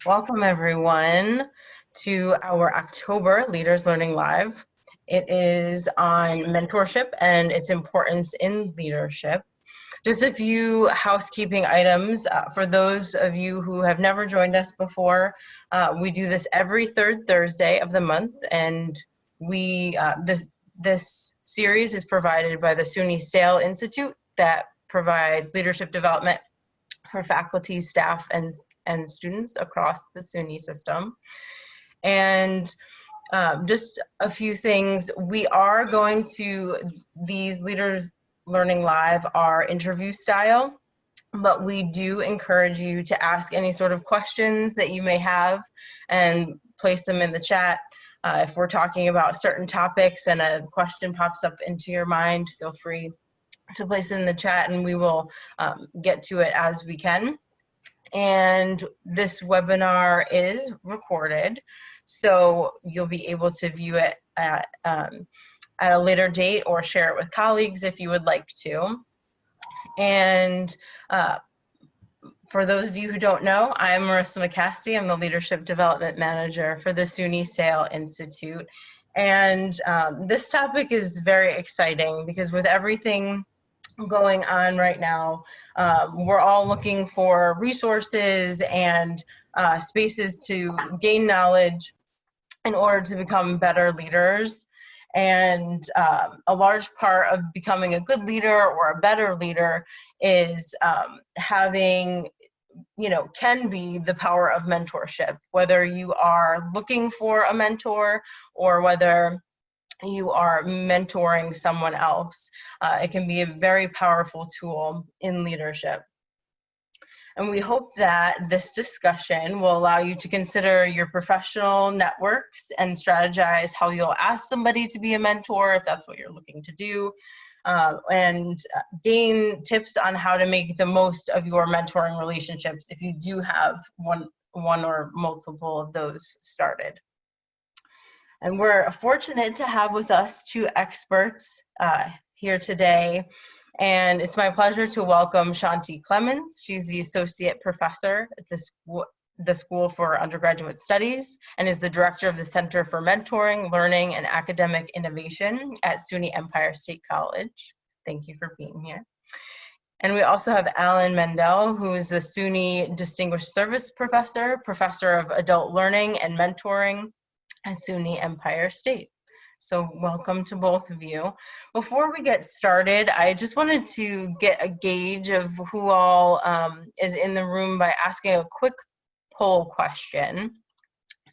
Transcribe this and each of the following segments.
Welcome everyone to our October Leaders Learning Live. It is on mentorship and its importance in leadership. Just a few housekeeping items. For those of you who have never joined us before, we do this every third Thursday of the month, and this series is provided by the SUNY SAIL Institute that provides leadership development for faculty, staff, and students across the SUNY system. And just a few things. We are going to, these Leaders Learning Live are interview style, but we do encourage you to ask any sort of questions that you may have and place them in the chat. If we're talking about certain topics and a question pops up into your mind, feel free to place it in the chat and we will get to it as we can. And this webinar is recorded, so you'll be able to view it at a later date or share it with colleagues if you would like to. And for those of you who don't know, I'm Marissa McCasty. I'm the Leadership Development Manager for the SUNY SAIL Institute. And this topic is very exciting because with everything going on right now, we're all looking for resources and spaces to gain knowledge in order to become better leaders. And a large part of becoming a good leader or a better leader is having, can be the power of mentorship, whether you are looking for a mentor or whether you are mentoring someone else. It can be a very powerful tool in leadership. And we hope that this discussion will allow you to consider your professional networks and strategize how you'll ask somebody to be a mentor if that's what you're looking to do, and gain tips on how to make the most of your mentoring relationships if you do have one or multiple of those started. And we're fortunate to have with us two experts here today. And it's my pleasure to welcome Shantih Clemens. She's the Associate Professor at the School for Undergraduate Studies and is the Director of the Center for Mentoring, Learning, and Academic Innovation at SUNY Empire State College. Thank you for being here. And we also have Alan Mandell, who is the SUNY Distinguished Service Professor, Professor of Adult Learning and Mentoring at SUNY Empire State. So welcome to both of you. Before we get started, I just wanted to get a gauge of who all is in the room by asking a quick poll question.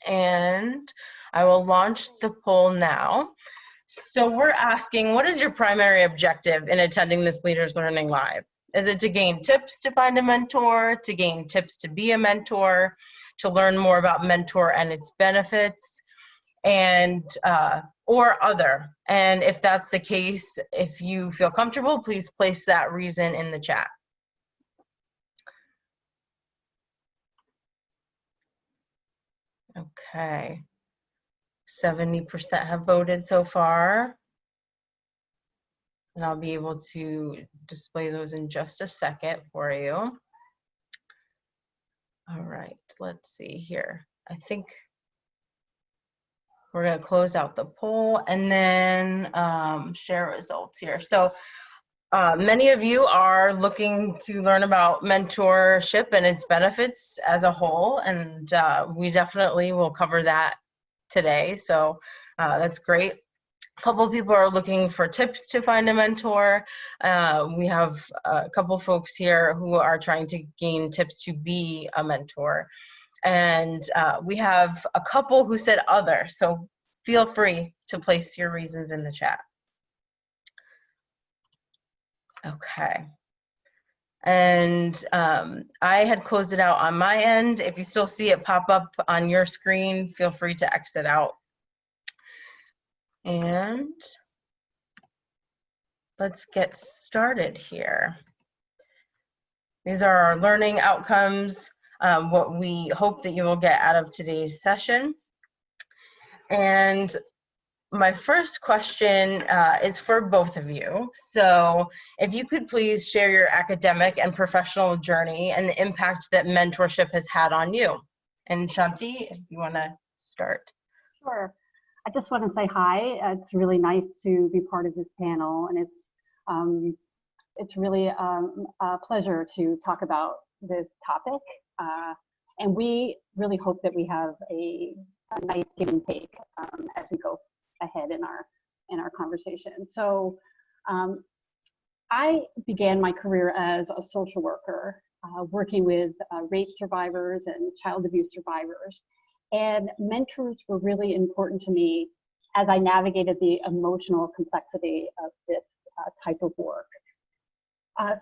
And I will launch the poll now. So we're asking, what is your primary objective in attending this Leaders Learning Live? Is it to gain tips to find a mentor, to gain tips to be a mentor, to learn more about mentor and its benefits, and or other? And if that's the case, if you feel comfortable, please place that reason in the chat. Okay, 70% have voted so far, and I'll be able to display those in just a second for you. All right, let's see here. I think we're going to close out the poll and then share results here. So many of you are looking to learn about mentorship and its benefits as a whole, and we definitely will cover that today. So that's great. A couple of people are looking for tips to find a mentor. We have a couple folks here who are trying to gain tips to be a mentor. And we have a couple who said other, so feel free to place your reasons in the chat. Okay. And I had closed it out on my end. If you still see it pop up on your screen, feel free to exit out. And let's get started here. These are our learning outcomes, what we hope that you will get out of today's session. And my first question is for both of you. So if you could please share your academic and professional journey and the impact that mentorship has had on you. And Shantih, if you want to start. Sure. I just want to say hi. It's really nice to be part of this panel, and it's really a pleasure to talk about this topic. And we really hope that we have a nice give and take as we go ahead in our conversation. So I began my career as a social worker, working with rape survivors and child abuse survivors. And mentors were really important to me as I navigated the emotional complexity of this type of work.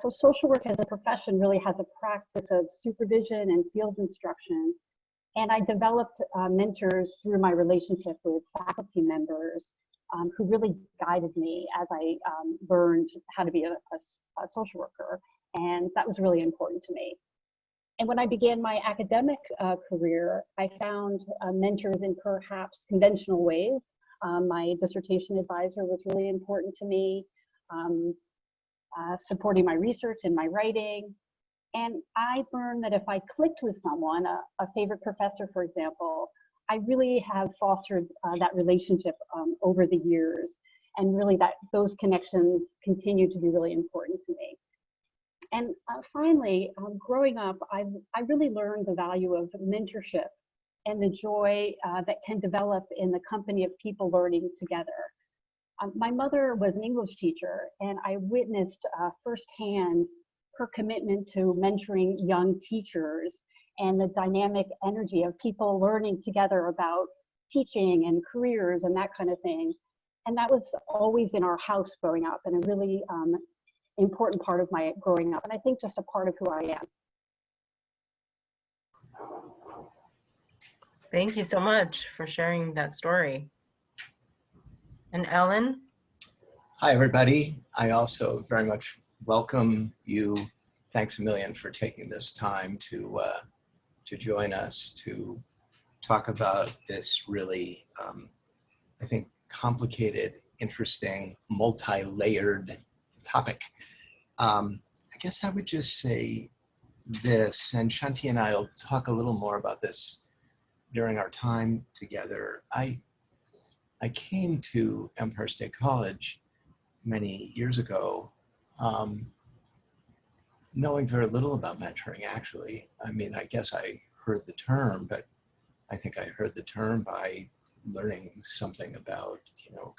So social work as a profession really has a practice of supervision and field instruction. And I developed mentors through my relationship with faculty members who really guided me as I learned how to be a social worker. And that was really important to me. And when I began my academic career, I found mentors in perhaps conventional ways. My dissertation advisor was really important to me, supporting my research and my writing. And I learned that if I clicked with someone, a favorite professor, for example, I really have fostered that relationship over the years. And really those connections continue to be really important to me. And finally, growing up, I really learned the value of mentorship and the joy that can develop in the company of people learning together. My mother was an English teacher, and I witnessed firsthand her commitment to mentoring young teachers and the dynamic energy of people learning together about teaching and careers and that kind of thing. And that was always in our house growing up, and a really important part of my growing up, and I think just a part of who I am. Thank you so much for sharing that story. And Ellen? Hi, everybody. I also very much welcome you. Thanks a million for taking this time to join us to talk about this really, I think, complicated, interesting, multi-layered topic. I guess I would just say this, and Shantih and I will talk a little more about this during our time together. I came to Empire State College many years ago, knowing very little about mentoring, actually. I mean, I guess I heard the term, but I think I heard the term by learning something about,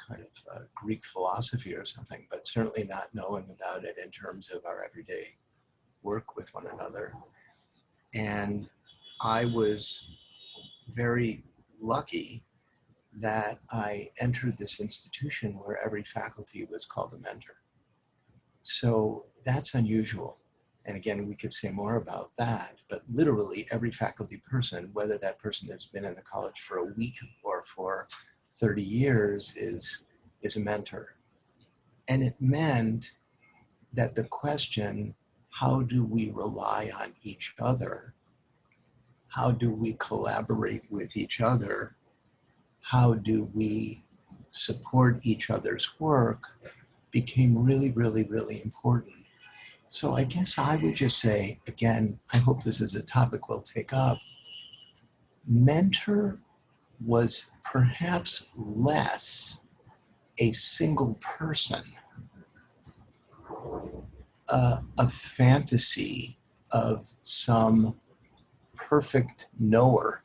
kind of Greek philosophy or something, but certainly not knowing about it in terms of our everyday work with one another. And I was very lucky that I entered this institution where every faculty was called a mentor. So that's unusual. And again, we could say more about that, but literally every faculty person, whether that person has been in the college for a week or for 30 years, is a mentor. And it meant that the question, how do we rely on each other? How do we collaborate with each other? How do we support each other's work, became really, really, really important. So I guess I would just say, again, I hope this is a topic we'll take up. Mentor was perhaps less a single person, a fantasy of some perfect knower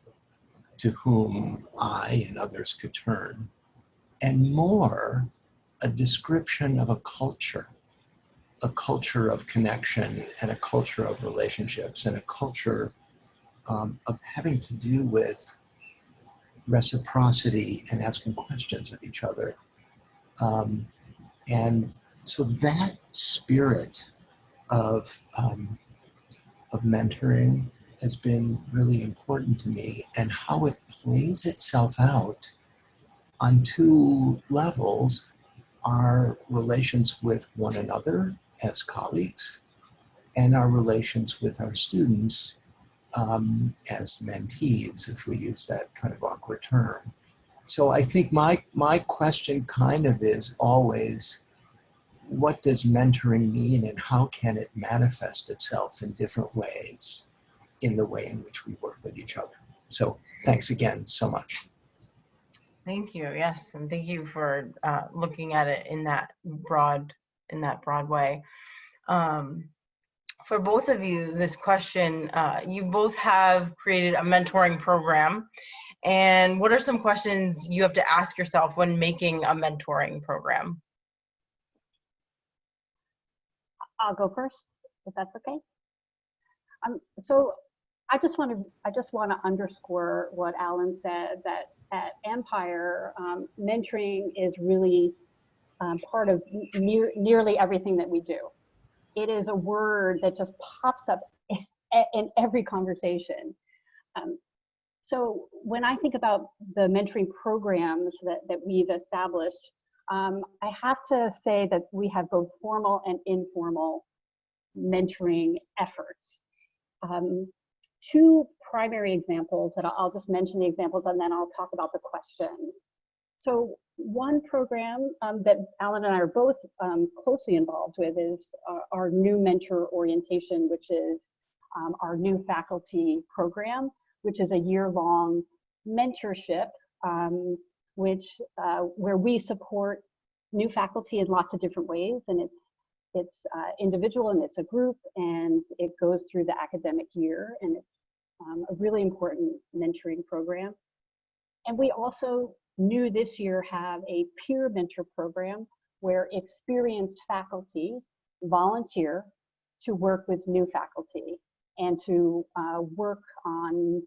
to whom I and others could turn, and more a description of a culture of connection and a culture of relationships and a culture of having to do with reciprocity and asking questions of each other. And so that spirit of mentoring has been really important to me, and how it plays itself out on two levels: our relations with one another as colleagues, and our relations with our students as mentees, if we use that kind of awkward term. So I think my question kind of is always, what does mentoring mean, and how can it manifest itself in different ways in the way in which we work with each other? So thanks again so much. Thank you. Yes, and thank you for looking at it in that broad way. For both of you, this question, you both have created a mentoring program. And what are some questions you have to ask yourself when making a mentoring program? I'll go first, if that's okay. So I just want to underscore what Alan said, that at Empire, mentoring is really part of nearly everything that we do. It is a word that just pops up in every conversation. So when I think about the mentoring programs that we've established, I have to say that we have both formal and informal mentoring efforts. Two primary examples, and I'll just mention the examples and then I'll talk about the questions. So one program that Alan and I are both closely involved with is our new mentor orientation, which is our new faculty program, which is a year-long mentorship, where we support new faculty in lots of different ways, and it's individual and it's a group, and it goes through the academic year, and it's a really important mentoring program. And we also new this year have a peer mentor program where experienced faculty volunteer to work with new faculty and to work on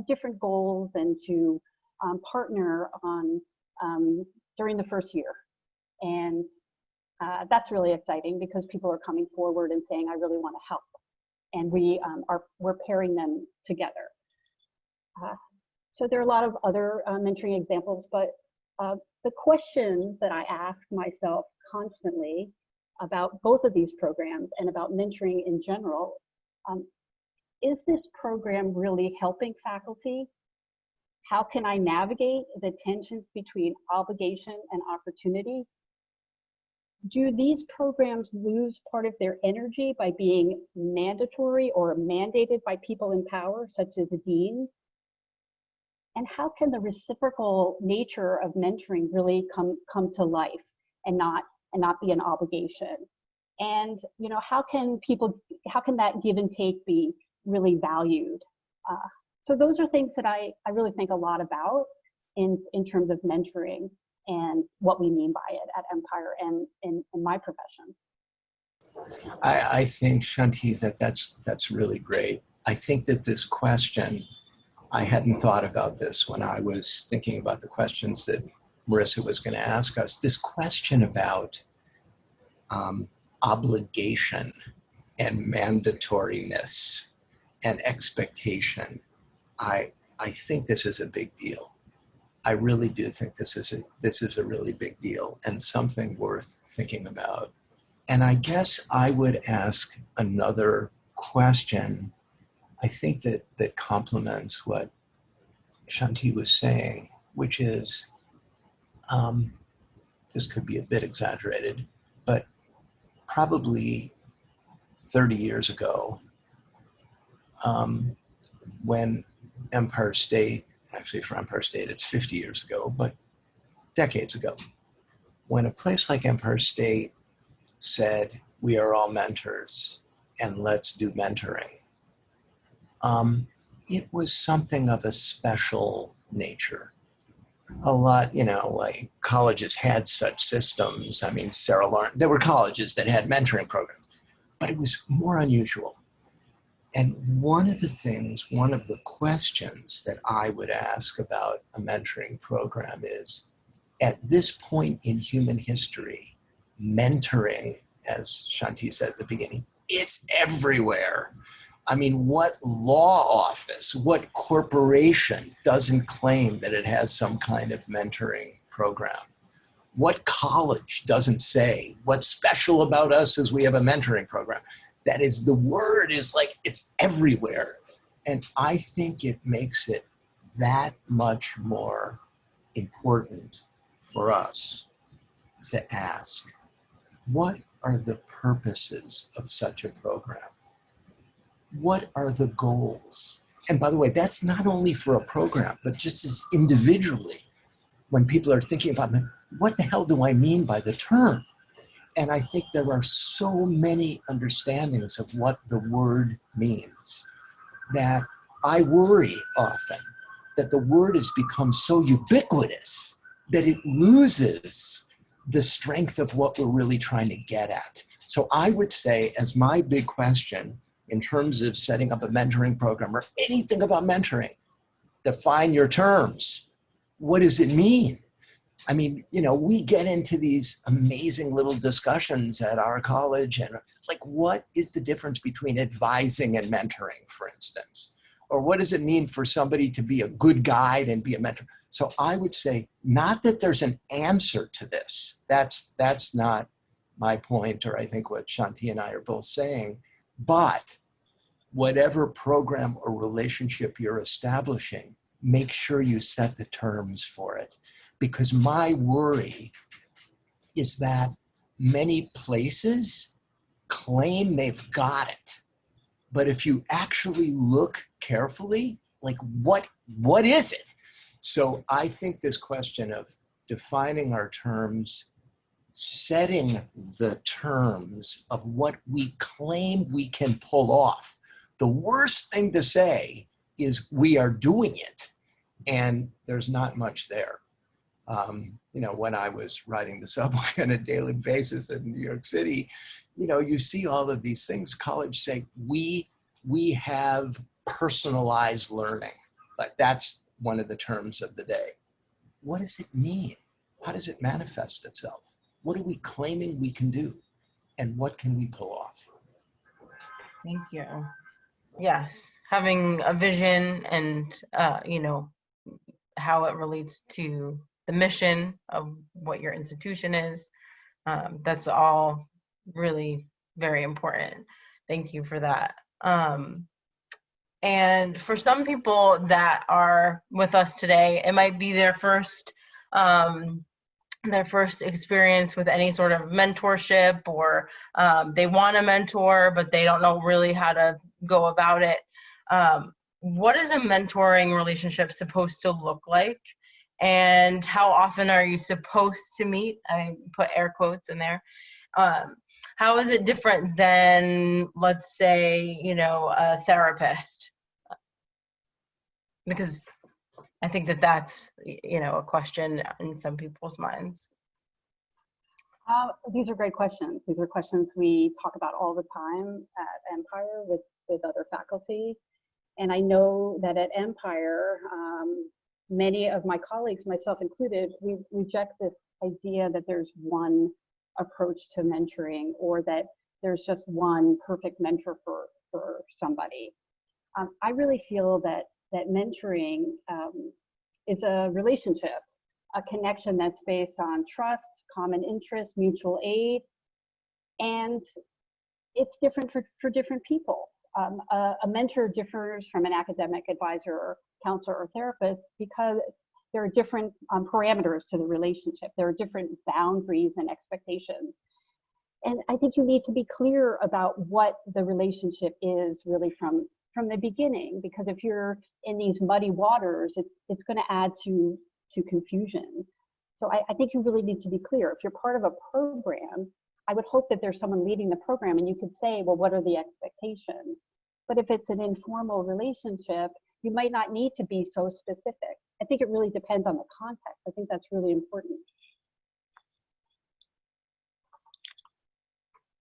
different goals and to partner on during the first year. And that's really exciting because people are coming forward and saying, I really want to help. And we're pairing them together. So there are a lot of other mentoring examples, but the question that I ask myself constantly about both of these programs and about mentoring in general, is this program really helping faculty? How can I navigate the tensions between obligation and opportunity? Do these programs lose part of their energy by being mandatory or mandated by people in power, such as the deans? And how can the reciprocal nature of mentoring really come to life and not be an obligation? And how can that give and take be really valued? So those are things that I really think a lot about in terms of mentoring and what we mean by it at Empire and in my profession. I think, Shantih, that's really great. I think that this question, I hadn't thought about this when I was thinking about the questions that Marissa was going to ask us. This question about obligation and mandatoriness and expectation, I think this is a big deal. I really do think this is a really big deal and something worth thinking about. And I guess I would ask another question, I think that complements what Shantih was saying, which is, this could be a bit exaggerated, but probably 30 years ago, when Empire State, actually for Empire State, it's 50 years ago, but decades ago, when a place like Empire State said, we are all mentors and let's do mentoring, it was something of a special nature. A lot, like colleges had such systems. I mean, there were colleges that had mentoring programs, but it was more unusual. And one of the questions that I would ask about a mentoring program is, at this point in human history, mentoring, as Shantih said at the beginning, it's everywhere. I mean, what law office, what corporation doesn't claim that it has some kind of mentoring program? What college doesn't say, what's special about us is we have a mentoring program? That is, the word is like, it's everywhere. And I think it makes it that much more important for us to ask, what are the purposes of such a program? What are the goals? And by the way, that's not only for a program, but just as individually, when people are thinking about, what the hell do I mean by the term? And I think there are so many understandings of what the word means that I worry often that the word has become so ubiquitous that it loses the strength of what we're really trying to get at. So I would say, as my big question in terms of setting up a mentoring program or anything about mentoring, define your terms. What does it mean? I mean, you know, we get into these amazing little discussions at our college and like, what is the difference between advising and mentoring, for instance? Or what does it mean for somebody to be a good guide and be a mentor? So I would say, not that there's an answer to this. That's not my point, or I think what Shantih and I are both saying, but whatever program or relationship you're establishing, make sure you set the terms for it. Because my worry is that many places claim they've got it. But if you actually look carefully, like what is it? So I think this question of defining our terms, setting the terms of what we claim we can pull off. The worst thing to say is we are doing it, and there's not much there. You know, when I was riding the subway on a daily basis in New York City, you know, you see all of these things. College say, we have personalized learning. Like that's one of the terms of the day. What does it mean? How does it manifest itself? What are we claiming we can do? And what can we pull off? Thank you. Yes, having a vision and, you know, how it relates to the mission of what your institution is. That's all really very important. Thank you for that. And for some people that are with us today, it might be their first experience with any sort of mentorship, or they want a mentor, but they don't know really how to go about it. What is a mentoring relationship supposed to look like? And how often are you supposed to meet? I put air quotes in there. How is it different than, let's say, you know, a therapist? Because I think that that's, you know, a question in some people's minds. These are great questions. These are questions we talk about all the time at Empire with other faculty. And I know that at Empire, many of my colleagues, myself included, we reject this idea that there's one approach to mentoring, or that there's just one perfect mentor for somebody. I really feel that mentoring is a relationship, a connection that's based on trust, common interest, mutual aid, and it's different for different people. A mentor differs from an academic advisor or counselor or therapist because there are different parameters to the relationship. There are different boundaries and expectations. And I think you need to be clear about what the relationship is really from the beginning, because if you're in these muddy waters, it's going to add to confusion. So I think you really need to be clear. If you're part of a program, I would hope that there's someone leading the program and you could say, well, what are the expectations? But if it's an informal relationship, you might not need to be so specific. I think it really depends on the context. I think that's really important.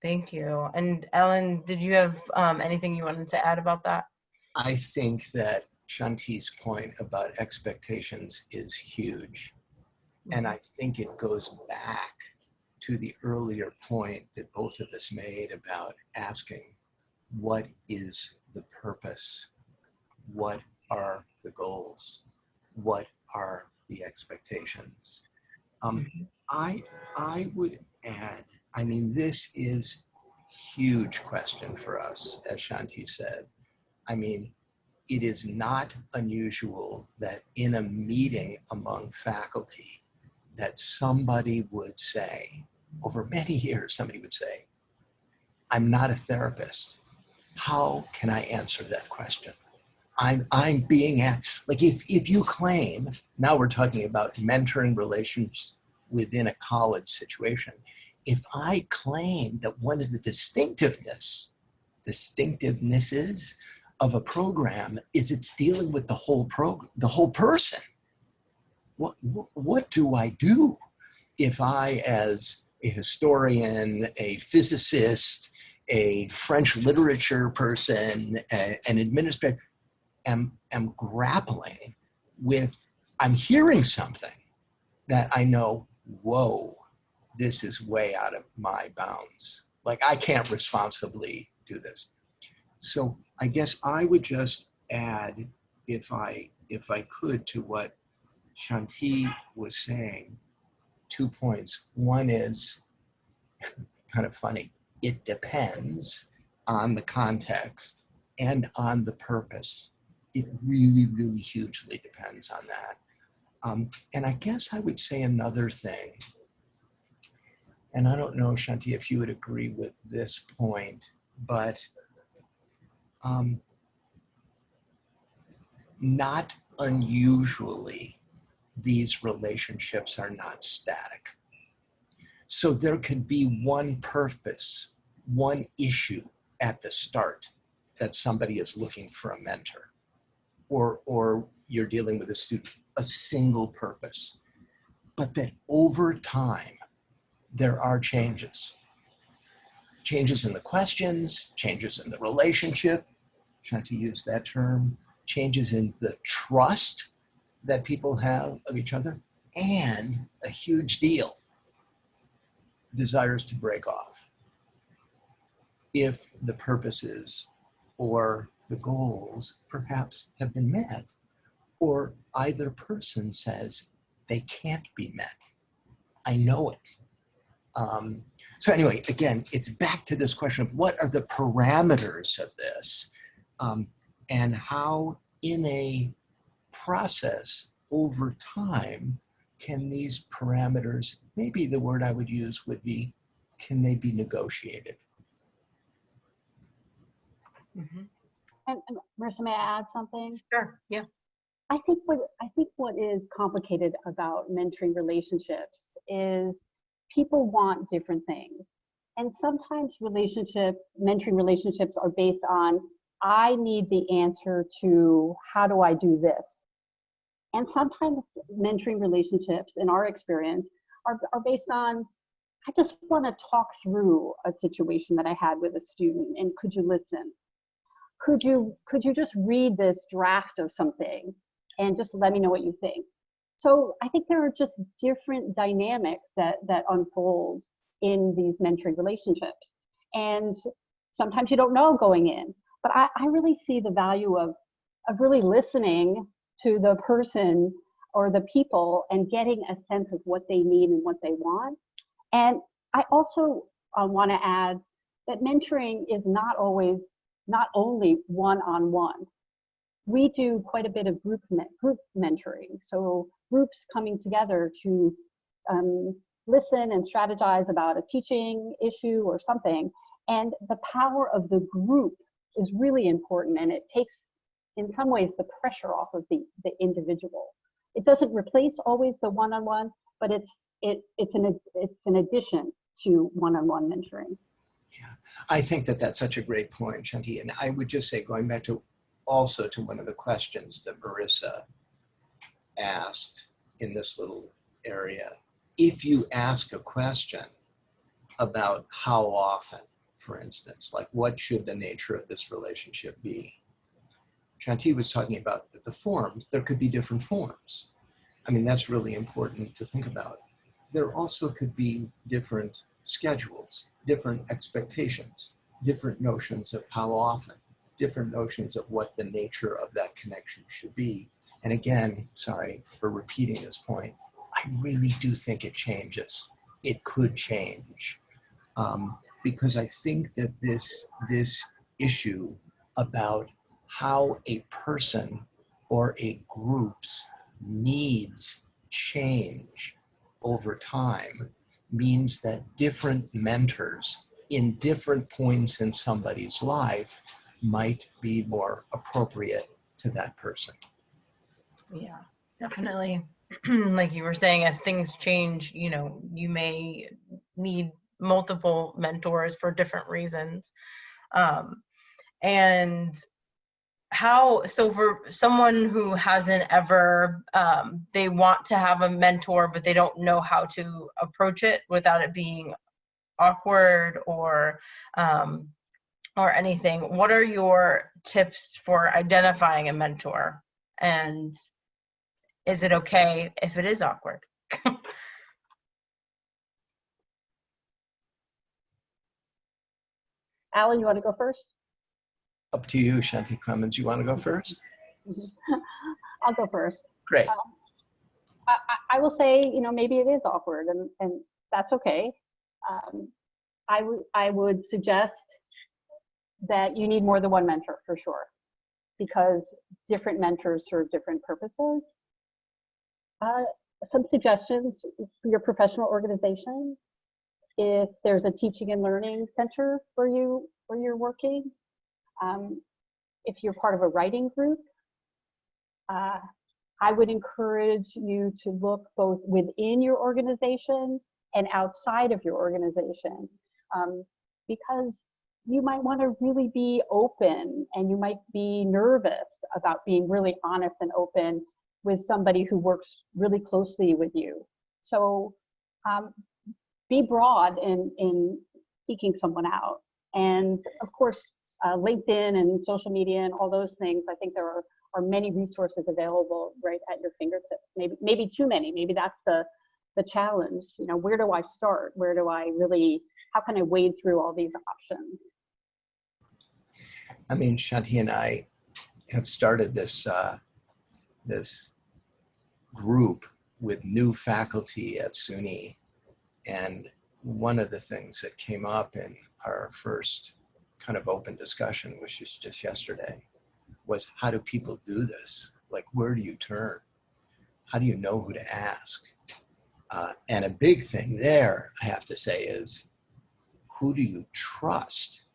Thank you. And Ellen, did you have anything you wanted to add about that? I think that Shantih's point about expectations is huge. And I think it goes back to the earlier point that both of us made about asking, what is the purpose? What are the goals? What are the expectations? I would add, I mean, this is a huge question for us, as Shantih said. I mean, it is not unusual that in a meeting among faculty that somebody would say, over many years, somebody would say, I'm not a therapist. How can I answer that question? I'm being asked, like if you claim, now we're talking about mentoring relations within a college situation. If I claim that one of the distinctivenesses of a program is it's dealing with the whole program, the whole person, what do I do if I, as a historian, a physicist, a French literature person, an administrator, am grappling with, I'm hearing something that I know, whoa, this is way out of my bounds. Like I can't responsibly do this. So I guess I would just add, if I could, to what Shantih was saying, 2 points. One is kind of funny. It depends on the context and on the purpose. It really, really hugely depends on that. And I guess I would say another thing, and I don't know, Shantih, if you would agree with this point, but not unusually, these relationships are not static. So there could be one purpose, one issue at the start that somebody is looking for a mentor, or you're dealing with a student, a single purpose, but that over time, there are changes. Changes in the questions, changes in the relationship, trying to use that term, changes in the trust that people have of each other, and a huge deal, desires to break off. If the purposes or the goals perhaps have been met, or either person says they can't be met. I know it. So anyway, again, it's back to this question of what are the parameters of this, and how in a process over time can these parameters, maybe the word I would use would be, can they be negotiated? Mm-hmm. And Marissa, may I add something? Sure, yeah. I think what is complicated about mentoring relationships is people want different things. And sometimes mentoring relationships are based on, I need the answer to how do I do this? And sometimes mentoring relationships, in our experience, are based on, I just want to talk through a situation that I had with a student, and could you listen? Could you just read this draft of something and just let me know what you think? So I think there are just different dynamics that unfold in these mentoring relationships. And sometimes you don't know going in, but I really see the value of really listening to the person or the people and getting a sense of what they need and what they want. And I also want to add that mentoring is not only one-on-one. We do quite a bit of group mentoring. So groups coming together to listen and strategize about a teaching issue or something. And the power of the group is really important, and it takes, in some ways, the pressure off of the individual. It doesn't replace always the one-on-one, but it's an addition to one-on-one mentoring. Yeah, I think that's such a great point, Shantih. And I would just say, going back to also to one of the questions that Marissa asked in this little area, if you ask a question about how often, for instance, like what should the nature of this relationship be? Shantih was talking about the forms. There could be different forms. I mean, that's really important to think about. There also could be different schedules, different expectations, different notions of how often, different notions of what the nature of that connection should be. And again, sorry for repeating this point, I really do think it changes. It could change. Because I think that this issue about how a person or a group's needs change over time means that different mentors in different points in somebody's life might be more appropriate to that person. Yeah, definitely. Like you were saying, as things change, you know, you may need multiple mentors for different reasons. And how, so for someone who hasn't ever, they want to have a mentor, but they don't know how to approach it without it being awkward or anything, what are your tips for identifying a mentor? And is it okay if it is awkward? Alan, you want to go first? Up to you, Shantih. Clemens, you want to go first? I'll go first. Great. I will say, you know, maybe it is awkward, and that's okay. I would suggest that you need more than one mentor for sure, because different mentors serve different purposes. Some suggestions for your professional organization: if there's a teaching and learning center where you're working, if you're part of a writing group, I would encourage you to look both within your organization and outside of your organization, because you might want to really be open, and you might be nervous about being really honest and open with somebody who works really closely with you. So be broad in seeking someone out. And of course, LinkedIn and social media and all those things, I think there are many resources available right at your fingertips. Maybe too many. Maybe that's the challenge. You know, where do I start? Where do I really, how can I wade through all these options? I mean, Shantih and I have started this this group with new faculty at SUNY, and one of the things that came up in our first kind of open discussion, which was just yesterday, was how do people do this? Like, where do you turn? How do you know who to ask? And a big thing there, I have to say, is who do you trust?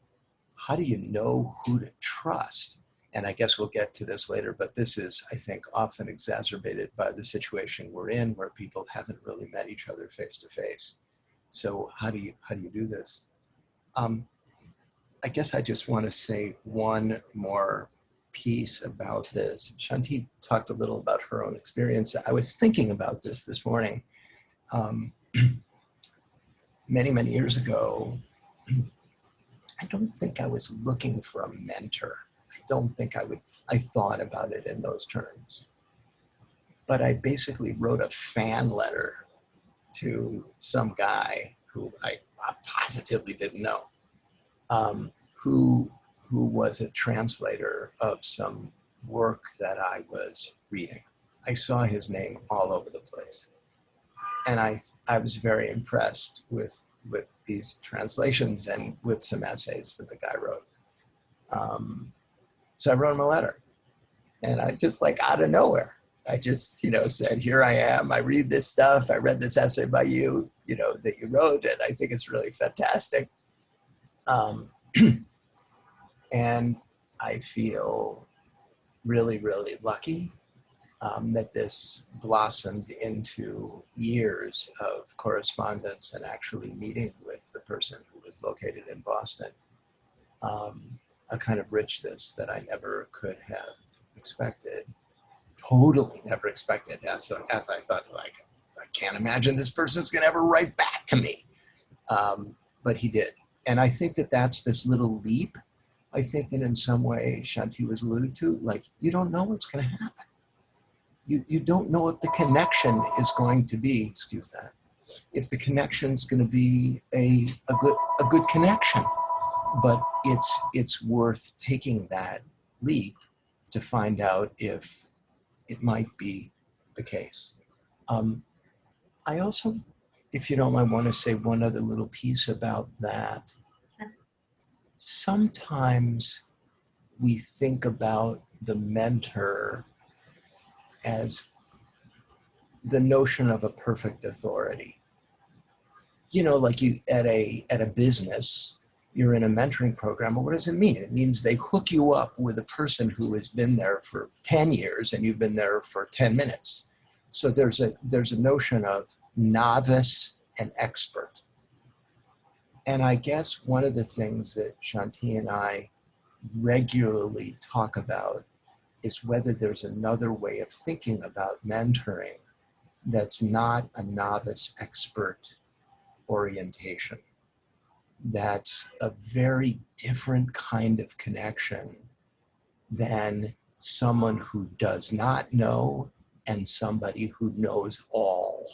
How do you know who to trust? And I guess we'll get to this later, but this is, I think, often exacerbated by the situation we're in, where people haven't really met each other face to face. So how do you do this? I guess I just want to say one more piece about this. Shantih talked a little about her own experience. I was thinking about this morning. Many, many years ago, I don't think I was looking for a mentor. I don't think I thought about it in those terms. But I basically wrote a fan letter to some guy who I positively didn't know, who was a translator of some work that I was reading. I saw his name all over the place. And I was very impressed with these translations and with some essays that the guy wrote. So I wrote him a letter, and I just, like, out of nowhere, I just, you know, said, here I am, I read this stuff, I read this essay by you, you know, that you wrote, and I think it's really fantastic. And I feel really, really lucky that this blossomed into years of correspondence and actually meeting with the person who was located in Boston. A kind of richness that I never could have expected. Totally never expected. Yeah, so I thought, like, I can't imagine this person's gonna ever write back to me. But he did. And I think that that's this little leap. I think that in some way, Shantih was alluded to, like, you don't know what's gonna happen. You don't know if the connection is going to be, excuse that, if the connection's gonna be a good connection. But it's worth taking that leap to find out if it might be the case. I also, if you don't mind, want to say one other little piece about that. Sometimes we think about the mentor as the notion of a perfect authority. You know, like you at a business, you're in a mentoring program, well, what does it mean? It means they hook you up with a person who has been there for 10 years and you've been there for 10 minutes. So there's a notion of novice and expert. And I guess one of the things that Shantih and I regularly talk about is whether there's another way of thinking about mentoring that's not a novice expert orientation. That's a very different kind of connection than someone who does not know and somebody who knows all.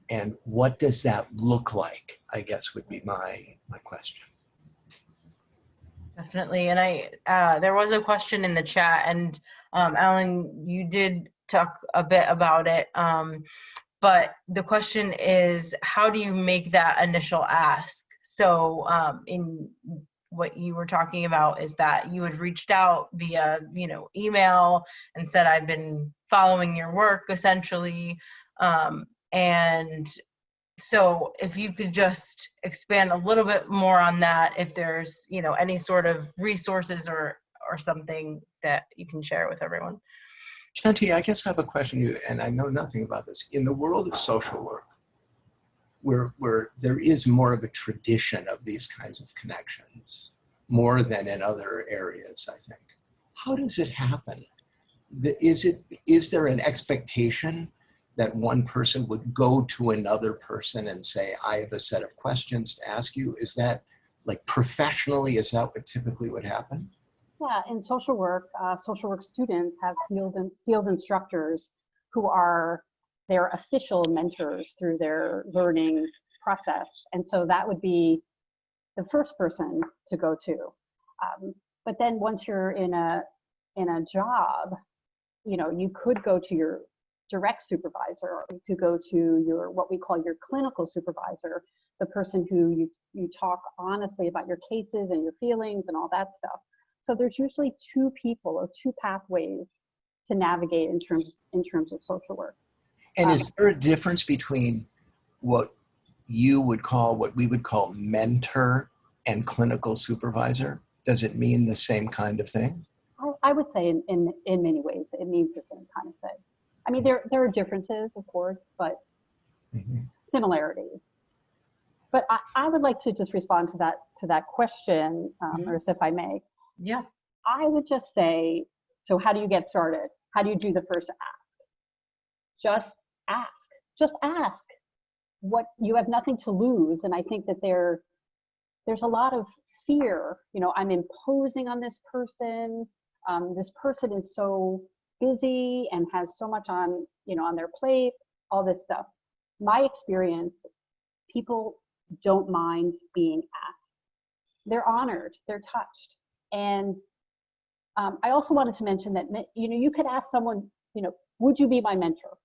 And what does that look like, I guess would be my question. Definitely. And there was a question in the chat, and Alan, you did talk a bit about it. But the question is, how do you make that initial ask? So in what you were talking about is that you had reached out via, email and said, I've been following your work essentially. And so if you could just expand a little bit more on that, if there's, any sort of resources or something that you can share with everyone. Shantih, I guess I have a question, and I know nothing about this. In the world of social work, where there is more of a tradition of these kinds of connections, more than in other areas, I think. How does it happen? Is there an expectation that one person would go to another person and say, I have a set of questions to ask you? Is that, like, professionally, is that what typically would happen? Yeah, in social work students have field instructors who are their official mentors through their learning process. And so that would be the first person to go to. But then once you're in a job, you could go to your direct supervisor, or to go to your, what we call your clinical supervisor, the person who you talk honestly about your cases and your feelings and all that stuff. So there's usually two people or two pathways to navigate in terms of social work. And is there a difference between what we would call mentor and clinical supervisor? Does it mean the same kind of thing? I would say in many ways it means the same kind of thing. I mean, there are differences, of course, but similarities. But I would like to just respond to that question, or if I may. Yeah. I would just say, so how do you get started? How do you do the first ask? Just ask. Just ask. What you have nothing to lose, and I think that there's a lot of fear. I'm imposing on this person. This person is so busy and has so much on their plate. All this stuff. My experience, people don't mind being asked. They're honored. They're touched. And I also wanted to mention that, you could ask someone, would you be my mentor?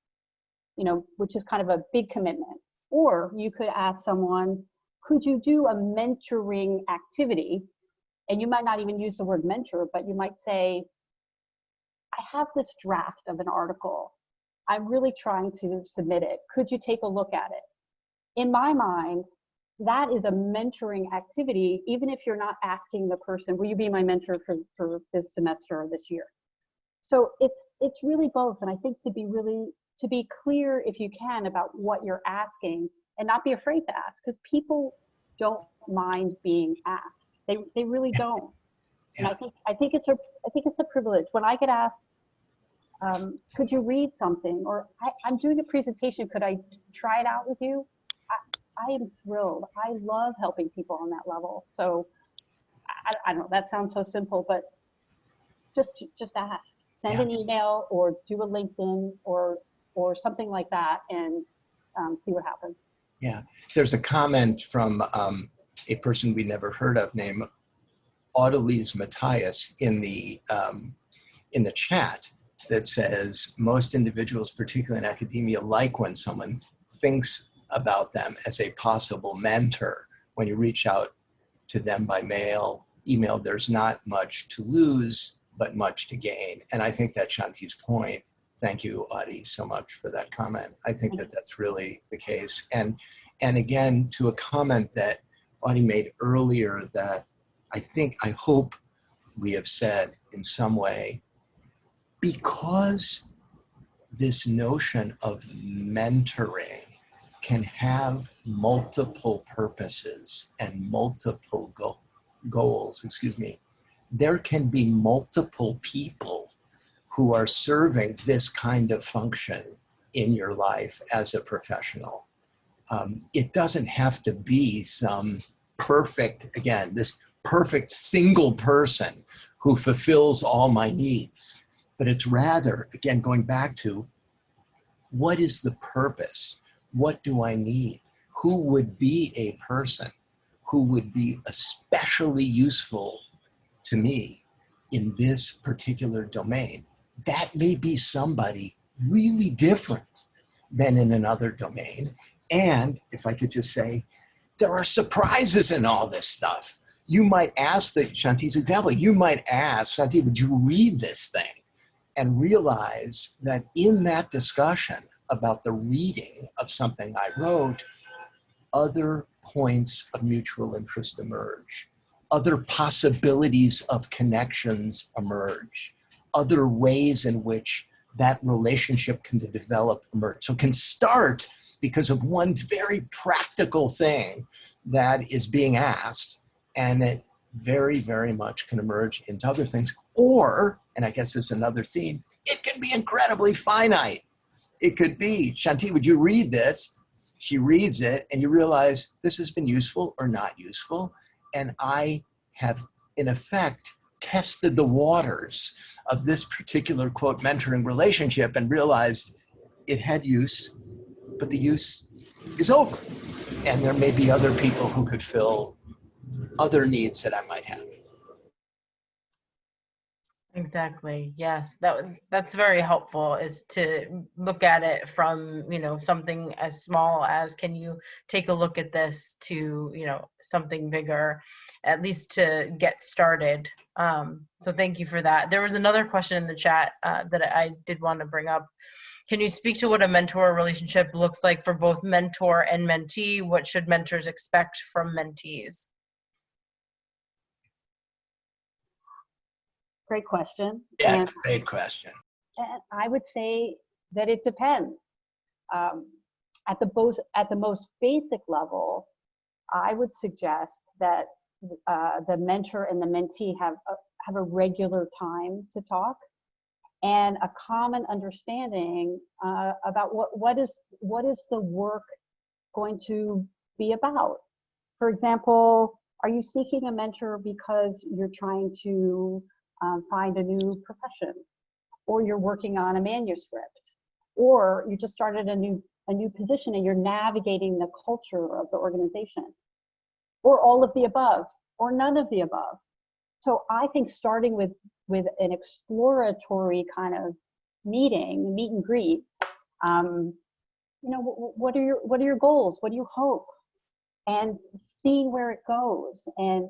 Which is kind of a big commitment. Or you could ask someone, could you do a mentoring activity? And you might not even use the word mentor, but you might say, I have this draft of an article. I'm really trying to submit it. Could you take a look at it? In my mind, that is a mentoring activity, even if you're not asking the person, will you be my mentor for this semester or this year? So it's really both. And I think to be clear, if you can, about what you're asking and not be afraid to ask, because people don't mind being asked. They really don't. And I think it's a privilege. When I get asked, could you read something? Or I'm doing a presentation, could I try it out with you? I am thrilled. I love helping people on that level. So I don't know, that sounds so simple, but just ask. Send an email or do a LinkedIn or something like that, and see what happens. Yeah, there's a comment from a person we never heard of named Audalise Matthias in the chat that says, most individuals, particularly in academia, like when someone thinks about them as a possible mentor. When you reach out to them by email, there's not much to lose, but much to gain. And I think that's Shantih's point. Thank you, Audie, so much for that comment. I think that that's really the case. And again, to a comment that Audie made earlier that I hope we have said in some way, because this notion of mentoring can have multiple purposes and multiple goals, there can be multiple people who are serving this kind of function in your life as a professional. It doesn't have to be some perfect, again, this perfect single person who fulfills all my needs, but it's rather, again, going back to what is the purpose? What do I need? Who would be a person who would be especially useful to me in this particular domain? That may be somebody really different than in another domain. And if I could just say, there are surprises in all this stuff. You might ask, Shantih's example, you might ask, Shantih, would you read this thing? And realize that in that discussion about the reading of something I wrote, other points of mutual interest emerge. Other possibilities of connections emerge. Other ways in which that relationship can develop emerge. So it can start because of one very practical thing that is being asked, and it very, very much can emerge into other things. Or, and I guess this is another theme, it can be incredibly finite. It could be, Shantih, would you read this? She reads it and you realize this has been useful or not useful. And I have, in effect, tested the waters of this particular, quote, mentoring relationship and realized it had use, but the use is over. And there may be other people who could fill other needs that I might have. Exactly. Yes, that's very helpful, is to look at it from, something as small as, can you take a look at this, to, something bigger, at least to get started. So thank you for that. There was another question in the chat that I did want to bring up. Can you speak to what a mentor relationship looks like for both mentor and mentee? What should mentors expect from mentees? Great question. Yeah, great question. And I would say that it depends. At the most basic level, I would suggest that the mentor and the mentee have a regular time to talk, and a common understanding about what is the work going to be about. For example, are you seeking a mentor because you're trying to find a new profession, or you're working on a manuscript, or you just started a new position and you're navigating the culture of the organization, or all of the above, or none of the above? So I think starting with an exploratory kind of meet and greet, what are your goals? What do you hope? And seeing where it goes. And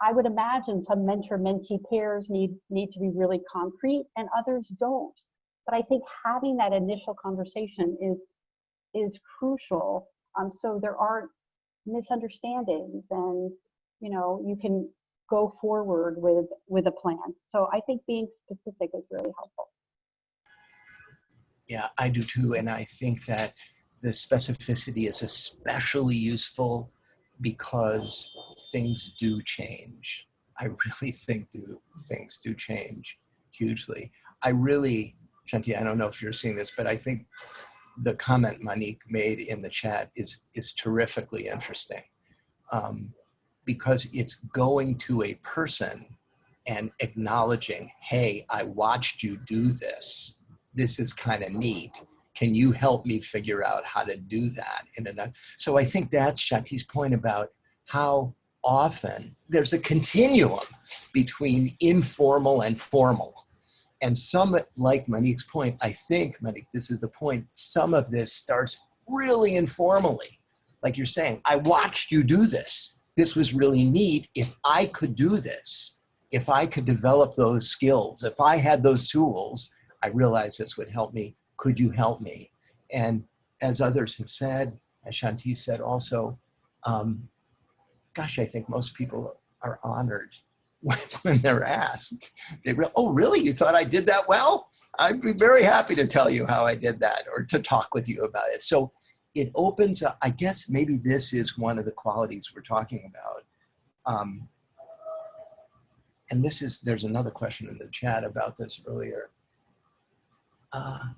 I would imagine some mentor-mentee pairs need to be really concrete and others don't. But I think having that initial conversation is crucial, so there aren't misunderstandings, and you can go forward with a plan. So I think being specific is really helpful. Yeah, I do too. And I think that the specificity is especially useful because things do change. I really think things do change hugely. Shantih, I don't know if you're seeing this, but I think the comment Monique made in the chat is terrifically interesting, because it's going to a person and acknowledging, hey, I watched you do this. This is kind of neat. Can you help me figure out how to do that? So I think that's Shantih's point about how often there's a continuum between informal and formal. And some, like Monique's point, I think, Monique, this is the point, some of this starts really informally. Like you're saying, I watched you do this. This was really neat. If I could do this, if I could develop those skills, if I had those tools, I realized this would help me. Could you help me? And as others have said, as Shantih said also, gosh, I think most people are honored when they're asked. Oh, really? You thought I did that well? I'd be very happy to tell you how I did that or to talk with you about it. So it opens up, I guess maybe this is one of the qualities we're talking about. And there's another question in the chat about this earlier. I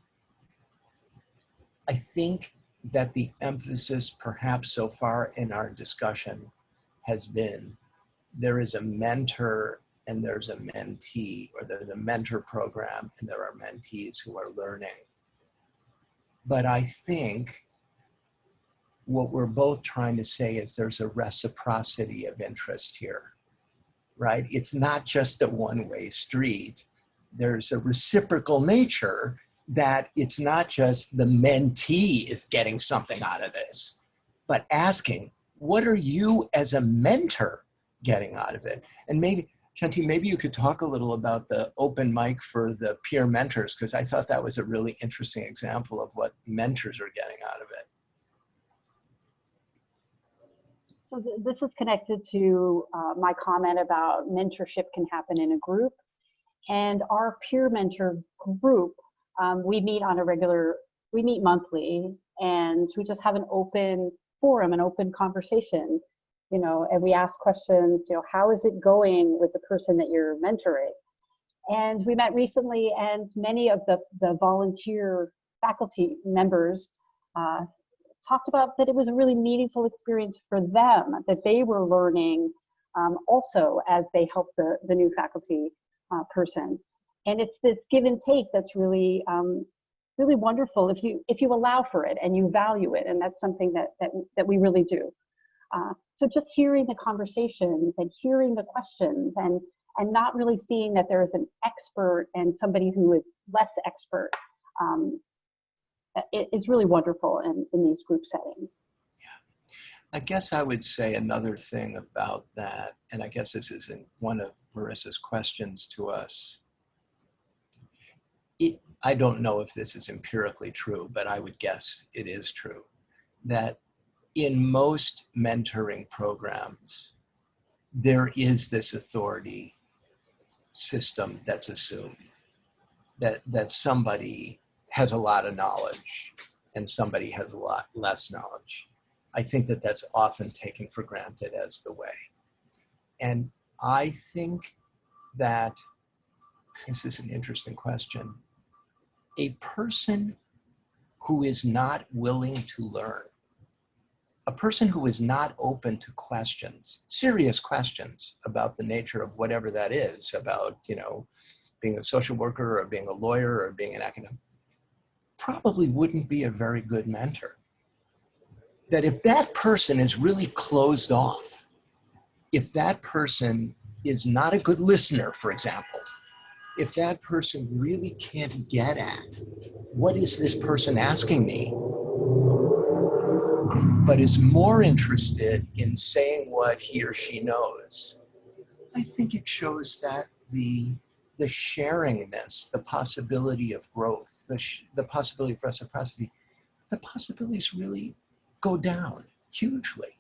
think that the emphasis perhaps so far in our discussion has been there is a mentor and there's a mentee, or there's a mentor program and there are mentees who are learning. But I think what we're both trying to say is there's a reciprocity of interest here, right? It's not just a one-way street. There's a reciprocal nature that it's not just the mentee is getting something out of this, but asking, what are you as a mentor getting out of it? And maybe, Shantih, maybe you could talk a little about the open mic for the peer mentors, because I thought that was a really interesting example of what mentors are getting out of it. So this is connected to my comment about mentorship can happen in a group. And our peer mentor group, we meet monthly, and we just have an open forum, an open conversation, you know, and we ask questions, you know, how is it going with the person that you're mentoring? And we met recently, and many of the volunteer faculty members talked about that it was a really meaningful experience for them, that they were learning also as they helped the new faculty person. And it's this give and take that's really really wonderful if you allow for it and you value it, and that's something that we really do. So just hearing the conversations and hearing the questions and not really seeing that there is an expert and somebody who is less expert, it is really wonderful in these group settings. Yeah, I guess I would say another thing about that, and I guess this is in one of Marissa's questions to us. I don't know if this is empirically true, but I would guess it is true, that in most mentoring programs, there is this authority system that's assumed, that somebody has a lot of knowledge and somebody has a lot less knowledge. I think that that's often taken for granted as the way. And I think that, this is an interesting question, a person who is not willing to learn, a person who is not open to questions, serious questions about the nature of whatever that is, about, you know, being a social worker or being a lawyer or being an academic, probably wouldn't be a very good mentor. That if that person is really closed off, if that person is not a good listener, for example, if that person really can't get at what is this person asking me, but is more interested in saying what he or she knows, I think it shows that the sharingness, the possibility of growth, the possibility of reciprocity, the possibilities really go down hugely.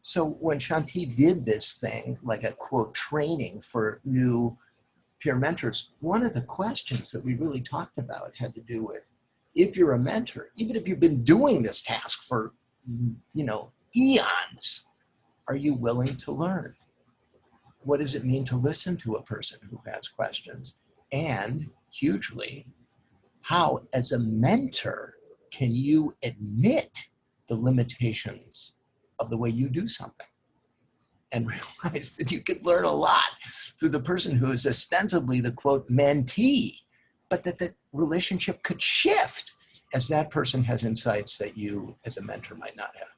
So when Shantih did this thing, like a quote training for new peer mentors, one of the questions that we really talked about had to do with, if you're a mentor, even if you've been doing this task for, you know, eons, are you willing to learn? What does it mean to listen to a person who has questions? And hugely, how as a mentor can you admit the limitations of the way you do something and realize that you could learn a lot through the person who is ostensibly the quote mentee, but that the relationship could shift as that person has insights that you as a mentor might not have.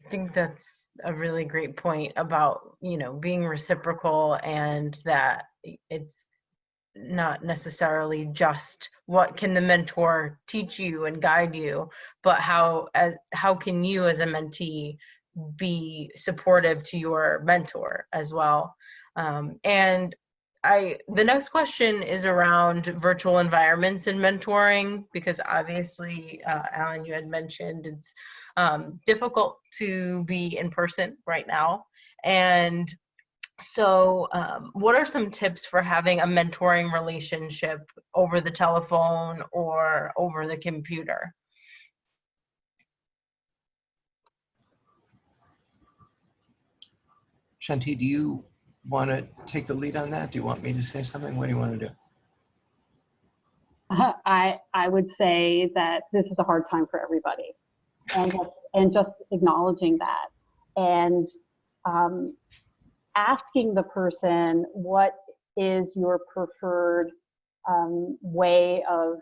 I think that's a really great point about, you know, being reciprocal, and that it's not necessarily just what can the mentor teach you and guide you, but how can you as a mentee be supportive to your mentor as well. And the next question is around virtual environments and mentoring, because obviously, Alan, you had mentioned it's difficult to be in person right now. And so what are some tips for having a mentoring relationship over the telephone or over the computer? Shantih, do you want to take the lead on that? Do you want me to say something? What do you want to do? I would say that this is a hard time for everybody, and just acknowledging that, and asking the person what is your preferred way of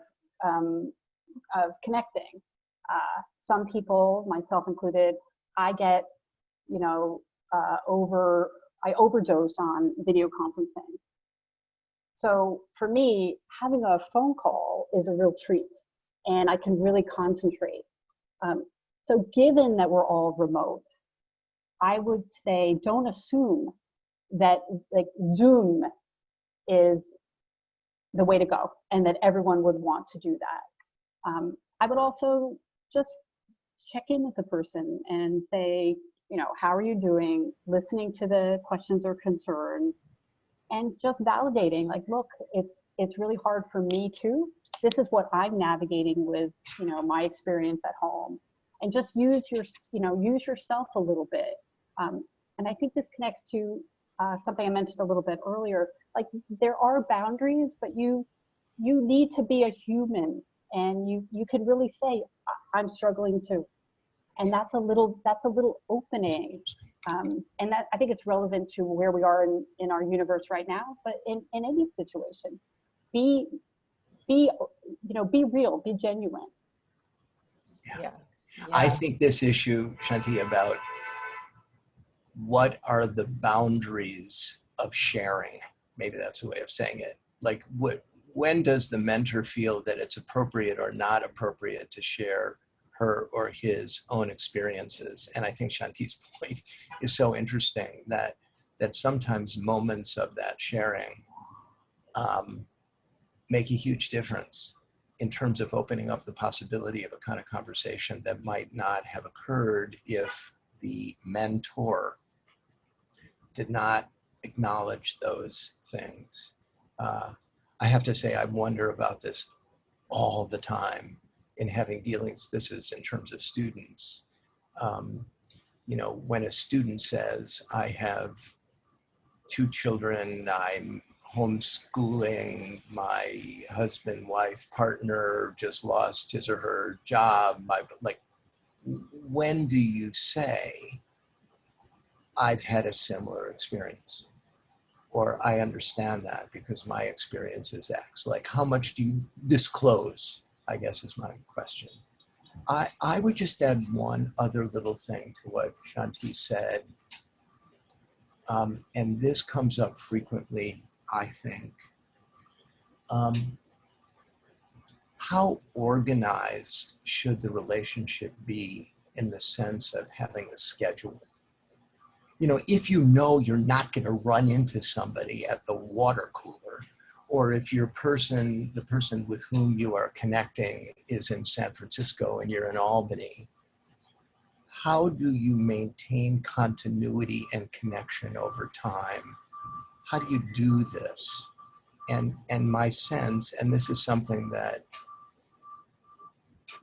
connecting. Some people, myself included, I get, you know, I overdose on video conferencing. So for me, having a phone call is a real treat, and I can really concentrate. So given that we're all remote, I would say don't assume that like Zoom is the way to go and that everyone would want to do that. I would also just check in with the person and say, you know, how are you doing? Listening to the questions or concerns, and just validating, like, look, it's really hard for me too. This is what I'm navigating with, you know, my experience at home, and just use yourself a little bit. And I think this connects to something I mentioned a little bit earlier. Like, there are boundaries, but you need to be a human, and you can really say, I'm struggling too. And that's a little opening. And that, I think it's relevant to where we are in our universe right now, but in any situation, be real, be genuine. Yeah. I think this issue, Shantih, about what are the boundaries of sharing, maybe that's a way of saying it. Like, when does the mentor feel that it's appropriate or not appropriate to share her or his own experiences? And I think Shantih's point is so interesting, that sometimes moments of that sharing make a huge difference in terms of opening up the possibility of a kind of conversation that might not have occurred if the mentor did not acknowledge those things. I have to say, I wonder about this all the time in having dealings. This is in terms of students. You know, when a student says, I have 2 children, I'm homeschooling, my husband, wife, partner just lost his or her job. Like, when do you say, I've had a similar experience? Or I understand that because my experience is X. Like, how much do you disclose, I guess is my question. I would just add one other little thing to what Shantih said. And this comes up frequently, I think. How organized should the relationship be in the sense of having a schedule? You know, if you know you're not going to run into somebody at the water cooler, or if the person with whom you are connecting is in San Francisco and you're in Albany, how do you maintain continuity and connection over time? How do you do this? And my sense, and this is something that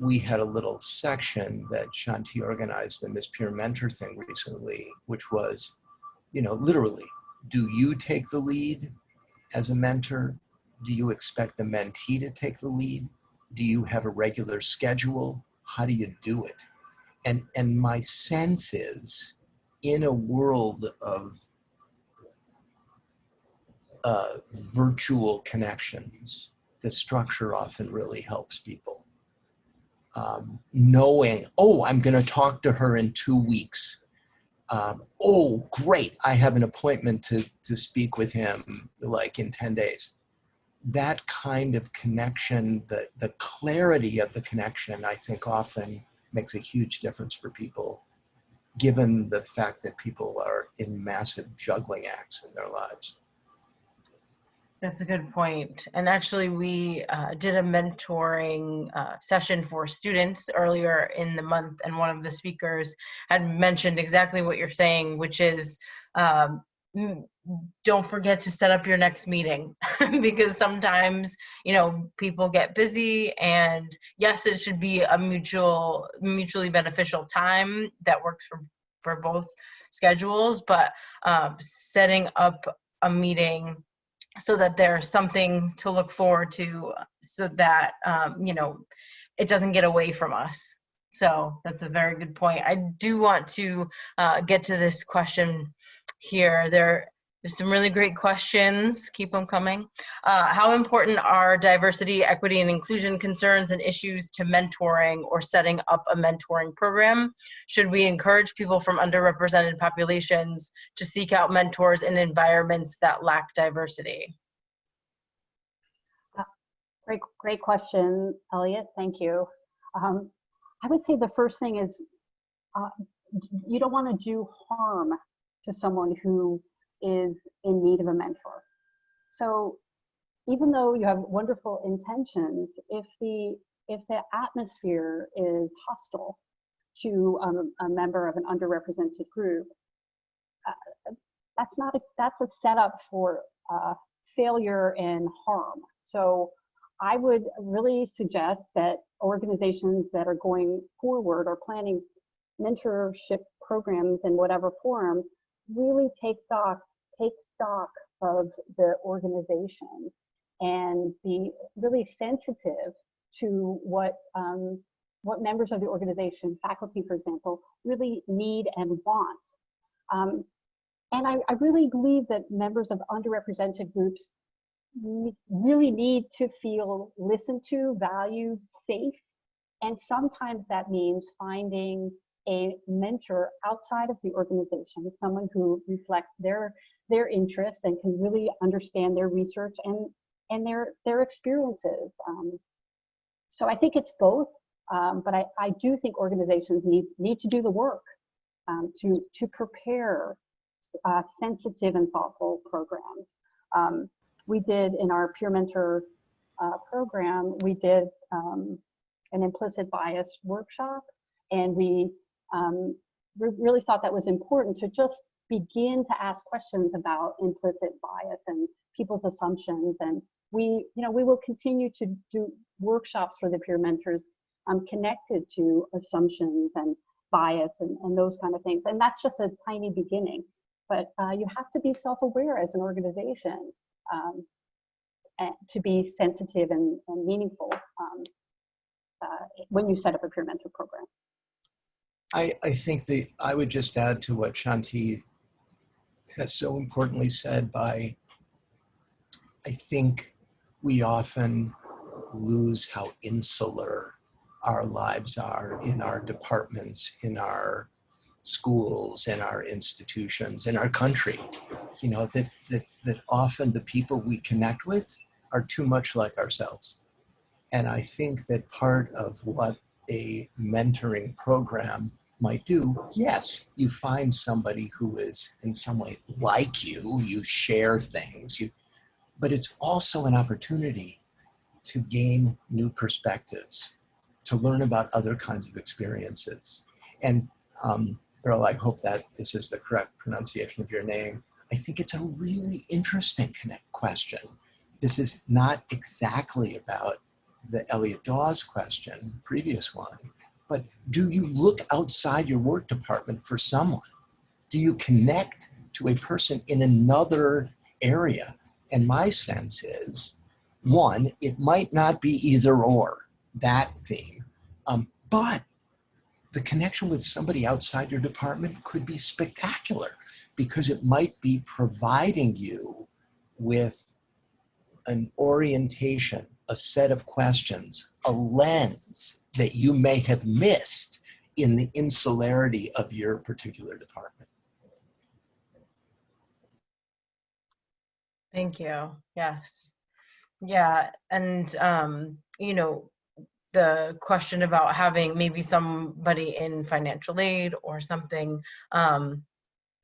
we had a little section that Shantih organized in this peer mentor thing recently, which was, you know, literally, do you take the lead as a mentor? Do you expect the mentee to take the lead? Do you have a regular schedule? How do you do it? And my sense is, in a world of virtual connections, the structure often really helps people. Knowing, oh, I'm going to talk to her in 2 weeks. Oh, great, I have an appointment to speak with him like in 10 days. That kind of connection, the clarity of the connection, I think often makes a huge difference for people, given the fact that people are in massive juggling acts in their lives. That's a good point. And actually, we did a mentoring session for students earlier in the month, and one of the speakers had mentioned exactly what you're saying, which is don't forget to set up your next meeting because sometimes, you know, people get busy, and yes, it should be a mutually beneficial time that works for both schedules, but setting up a meeting so that there's something to look forward to, so that you know, it doesn't get away from us. So that's a very good point. I do want to get to this question here. There's some really great questions. Keep them coming. How important are diversity, equity, and inclusion concerns and issues to mentoring or setting up a mentoring program? Should we encourage people from underrepresented populations to seek out mentors in environments that lack diversity? Great question, Elliot. Thank you. I would say the first thing is you don't want to do harm to someone who is in need of a mentor. So even though you have wonderful intentions, if the atmosphere is hostile to a member of an underrepresented group, that's a setup for failure and harm. So I would really suggest that organizations that are going forward or planning mentorship programs in whatever form really take stock of the organization and be really sensitive to what members of the organization, faculty, for example, really need and want. And I really believe that members of underrepresented groups really need to feel listened to, valued, safe. And sometimes that means finding a mentor outside of the organization, someone who reflects their interests and can really understand their research and their experiences. So I think it's both, but I do think organizations need to do the work to prepare sensitive and thoughtful programs. We did in our peer mentor program, we did an implicit bias workshop, and we really thought that was important to just begin to ask questions about implicit bias and people's assumptions. And we will continue to do workshops for the peer mentors connected to assumptions and bias and those kind of things. And that's just a tiny beginning. But you have to be self-aware as an organization to be sensitive and meaningful when you set up a peer mentor program. I think I would just add to what Shantih has so importantly said I think we often lose how insular our lives are in our departments, in our schools, in our institutions, in our country. You know, that often the people we connect with are too much like ourselves. And I think that part of what a mentoring program might do, yes, you find somebody who is in some way like you share things, but it's also an opportunity to gain new perspectives, to learn about other kinds of experiences. And Earl, I hope that this is the correct pronunciation of your name. I think it's a really interesting question. This is not exactly about the Elliot Dawes question, previous one, but do you look outside your work department for someone? Do you connect to a person in another area? And my sense is, one, it might not be either or, that theme, but the connection with somebody outside your department could be spectacular because it might be providing you with an orientation, a set of questions, a lens that you may have missed in the insularity of your particular department. Thank you. Yes. Yeah. And, you know, the question about having maybe somebody in financial aid or something,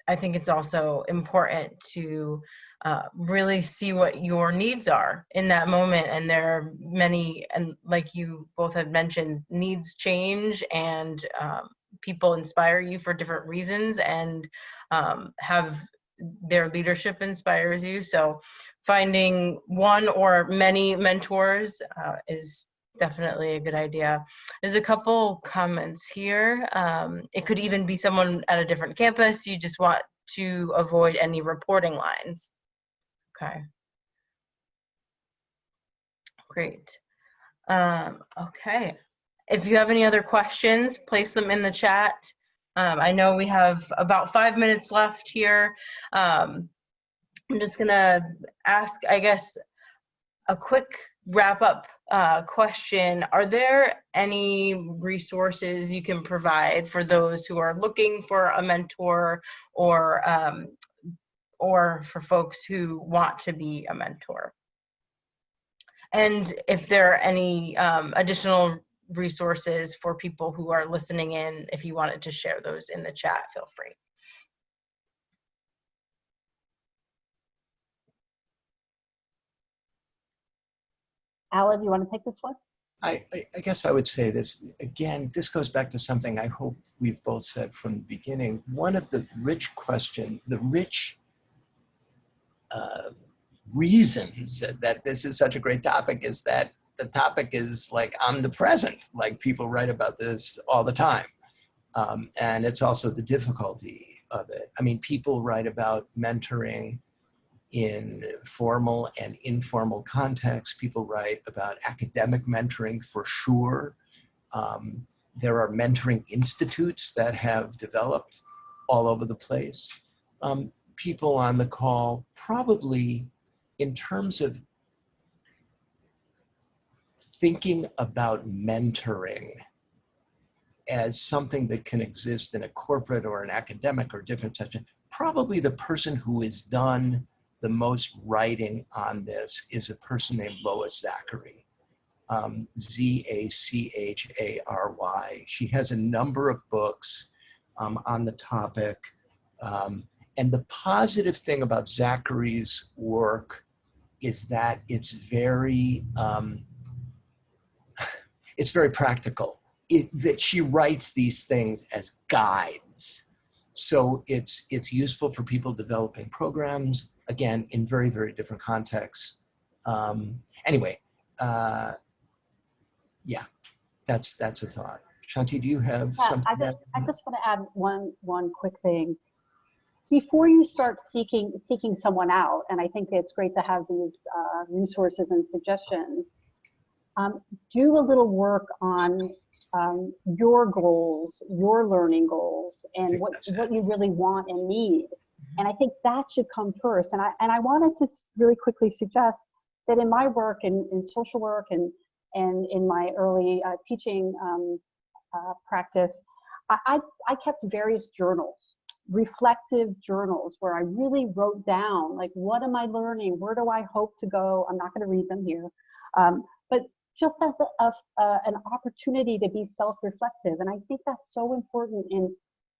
I think it's also important to really see what your needs are in that moment. And there are many, and like you both had mentioned, needs change, and people inspire you for different reasons, and have their leadership inspires you. So finding one or many mentors is definitely a good idea. There's a couple comments here. It could even be someone at a different campus. You just want to avoid any reporting lines. Okay. Great. Okay. If you have any other questions, place them in the chat. I know we have about 5 minutes left here. I'm just gonna ask, I guess, a quick wrap up question. Are there any resources you can provide for those who are looking for a mentor, or for folks who want to be a mentor? And if there are any additional resources for people who are listening in, if you wanted to share those in the chat, feel free. Alan, you want to take this one? I guess I would say this, again, this goes back to something I hope we've both said from the beginning. One of the rich reasons that this is such a great topic is that the topic is like omnipresent, like people write about this all the time. And it's also the difficulty of it. I mean, people write about mentoring in formal and informal contexts. People write about academic mentoring for sure. There are mentoring institutes that have developed all over the place. People on the call probably, in terms of thinking about mentoring as something that can exist in a corporate or an academic or different section, probably the person who has done the most writing on this is a person named Lois Zachary, Z-A-C-H-A-R-Y. She has a number of books on the topic. And the positive thing about Zachary's work is that it's very practical. That she writes these things as guides. So it's useful for people developing programs, again, in very, very different contexts. Anyway, yeah, that's a thought. Shantih, do you have something? I just want to add one quick thing. Before you start seeking someone out, and I think it's great to have these resources and suggestions, do a little work on your goals, your learning goals, and what you really want and need. And I think that should come first. And I wanted to really quickly suggest that in my work, in social work, and in my early teaching practice, I kept various journals, reflective journals, where I really wrote down, like, what am I learning? Where do I hope to go? I'm not going to read them here. But just as an opportunity to be self-reflective. And I think that's so important in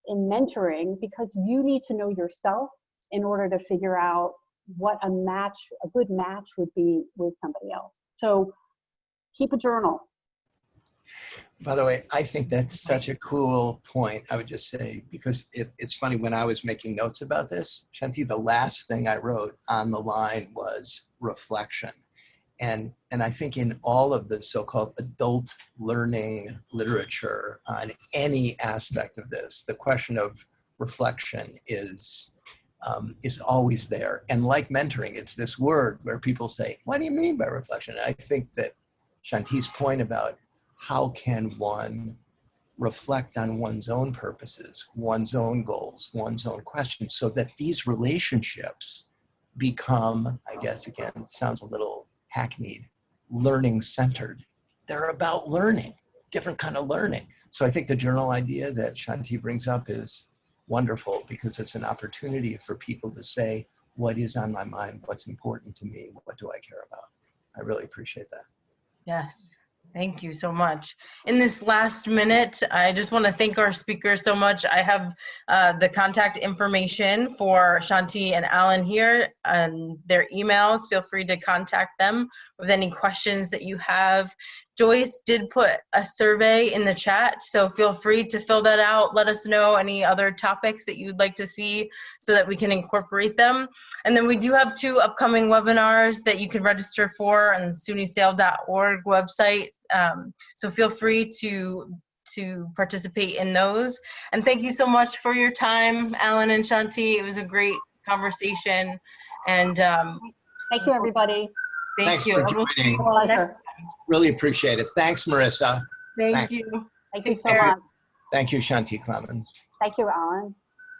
mentoring, because you need to know yourself in order to figure out what a good match would be with somebody else. So keep a journal. By the way, I think that's such a cool point. I would just say, because it's funny, when I was making notes about this, Shantih, the last thing I wrote on the line was reflection. And I think in all of the so-called adult learning literature on any aspect of this, the question of reflection is always there. And like mentoring, it's this word where people say, what do you mean by reflection? And I think that Shantih's point about how can one reflect on one's own purposes, one's own goals, one's own questions, so that these relationships become, I guess, again, it sounds a little hackneyed, learning centered. They're about learning, different kind of learning. So I think the journal idea that Shantih brings up is wonderful, because it's an opportunity for people to say, what is on my mind? What's important to me? What do I care about? I really appreciate that. Yes, Thank you so much. In this last minute, I just want to thank our speakers so much. I have the contact information for Shantih and Alan here and their emails. Feel free to contact them with any questions that you have. Joyce did put a survey in the chat, so feel free to fill that out. Let us know any other topics that you'd like to see so that we can incorporate them. And then we do have 2 upcoming webinars that you can register for on the sunysale.org website. So feel free to participate in those. And thank you so much for your time, Alan and Shantih. It was a great conversation. And thank you, everybody. Thanks you. for joining. Really appreciate it. Thanks, Marissa. Thank you. Thank you so care. much. Thank you, Shantih, Clemens. Thank you, Alan.